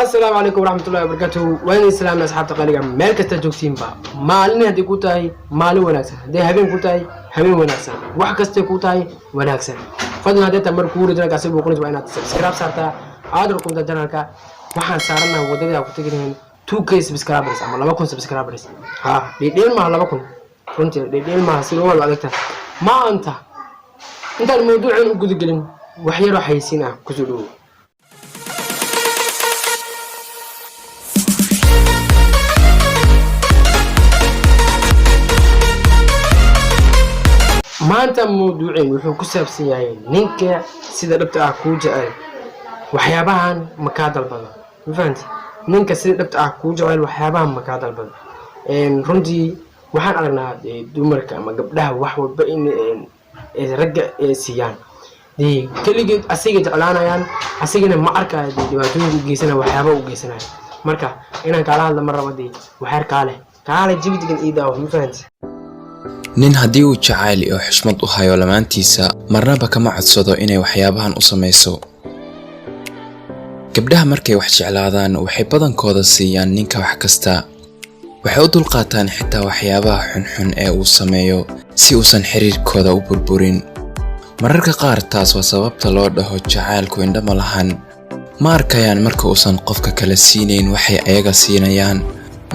السلام عليكم ورحمة الله وبركاته. وين السلام أصحاب تقاليد مالك تجوكسين با مالنا هدي كوتاي مالو وناكسن دي هبين كوتاي هبين وناكسن وحكستي كوتاي وناكسن فضلنا هدي تمر كوري دنا كاسب وقولت وين سبسكرايب صارتا عادركم دجنالك waxaan saarnaa wadada ku tageen 2k subscribers ama 2,000 subscribers dhidheel ma 2,000 runtii dhidheel ma si loo wadaagta maanta intaan mawduucan u gudagelin wax yar oo xaysiin ah ku soo dhaw maanta mawduucan wuxuu ku saabsan yahay ninka sida dhabta ah ku jecel waxyaabahan ma ka dalbado فهمت ninka sida dhabta ah ku jecel waxyaabaha ma ka dalbado runtii waxaan aragnaa dumarka ama gabdhaha wax walba in ragga siiyaan kaligeed asiga jeclaanayaan asigana ma arkayo dhibaatooyin u geysanaya waxyaabo u geysanaya marka inaan kala hadlo mar rabadii waxyar kaale jibidigan iidaa ma fahanti nin haddii uu jacayl iyo xushmad u hayo lamaantiisa marnaba kama codsado inay waxyaabahan u samayso gabdhaha markay wax jeclaadaan waxay badankooda siiyaan ninka wax kasta waxay u dulqaataan xitaa waxyaabaha xunxun ee uu sameeyo si uusan xiriirkooda u burburin mararka qaar taas waa sababta loo dhaho jacaylku indhama lahan ma arkayaan marka uusan qofka kala siinayn waxay ayaga siinayaan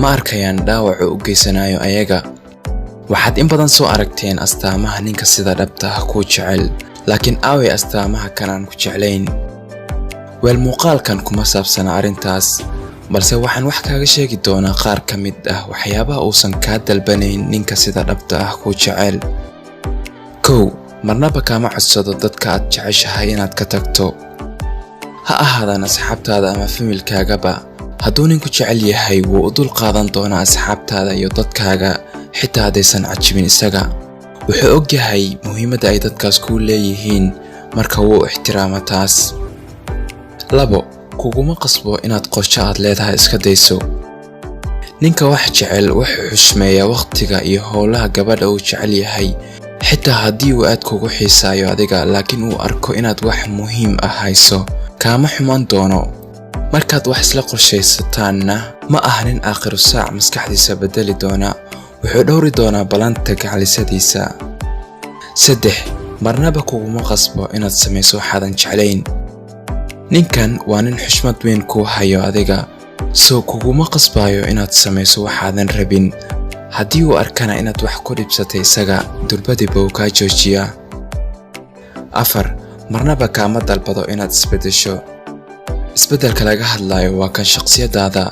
ma arkayaan dhaawaca u geysanayo ayaga waxaad in badan soo aragteen astaamaha ninka sida dhabta ah ku jecel laakiin aaway astaamaha kanaan ku jeclayn والمقالكن كما سابسنا أرنتاس balse waxaan wax kaaga sheegi doonaa qaar ka mid ah waxyaabaha uusan ka dalbanayn ninka sida dhabta ah ku jecel kow marnaba kama codsado dadka aad jeceshahay inaad ka tagto ha ahaadaan asxaabtaada ama familkaagaba hadduu ninku jecel yahay wuu u dul qaadan doonaa asxaabtaada iyo dadkaaga xitaa haddaysan cajibin isaga wuxuu og yahay muhiimadda ay dadkaas ku leeyihiin marka wuu ixtiraama taas labo kuguma qasbo inaad qorshe aad leedahay iska dayso ninka wax jecel wuxuu xushmeeyaa waqtiga iyo howlaha gabadha uu jecel yahay xitaa haddii uu aad kugu xiisaayo adiga laakiin uu arko inaad wax muhiim ah hayso kaama xumaan doono markaad wax isla qorshaysataanna ma aha nin aakhiru saac maskaxdiisa bedeli doona wuxuu dhowri doonaa balanta gacalisadiisa saddex marnaba kuguma qasbo inaad samayso waxaadan jeclayn ninkan waa nin xushmad weyn ku hayo adiga soo kuguma qasbayo inaad samayso waxaadan rabin haddii uu arkana inaad wax ku dhibsatay isaga durbadiba uu kaa joojiyaa afar marnaba kaama dalbado inaad isbedesho isbedelka laga hadlayo waa kan shakhsiyadaada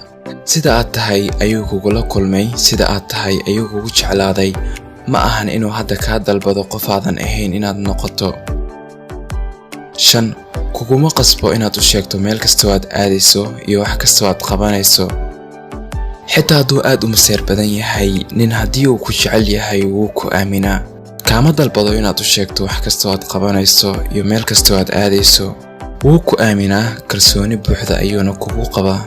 sida aad tahay ayuu kugula kulmay sida aad tahay ayuu kugu jeclaaday ma ahan inuu hadda kaa dalbado qof aadan ahayn inaad noqoto shan kuguma qasbo inaad u sheegto meel kasta aad aadayso iyo wax kasta aad qabanayso xitaa hadduu aad u maseer badan yahay nin haddii uu ku jecel yahay wuu ku aaminaa kaama dalbado inaad u sheegto wax kasta aad qabanayso iyo meel kasta aad aadayso wuu ku aaminaa kalsooni buuxda ayuuna kugu qabaa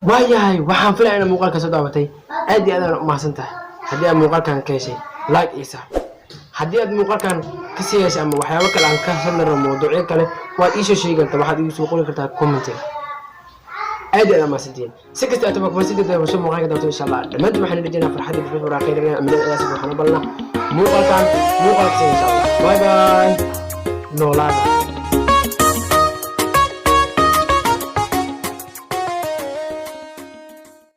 waayahay waxaan filayaa in muuqaalka soo daabatay aad iyo aad u mahadsantahay haddii aad muuqaalkan ka heshay like isa haddii aad muuqaalkan ka siiyaysa ama waxyaabo kale aan ka hadlayno mawduucyo kale waad ii soo sheegi kartaa waxaad igu soo qori kartaa commentiga aad iyo aad mahadsantiin si kasta aad tababarka sidoo soo muuqaalka daawato insha Allah dhammaantiin waxaan rajaynayaa farxad iyo farax khayr iyo amni iyo subhanallahi muuqaalkan insha Allah bye bye noolaada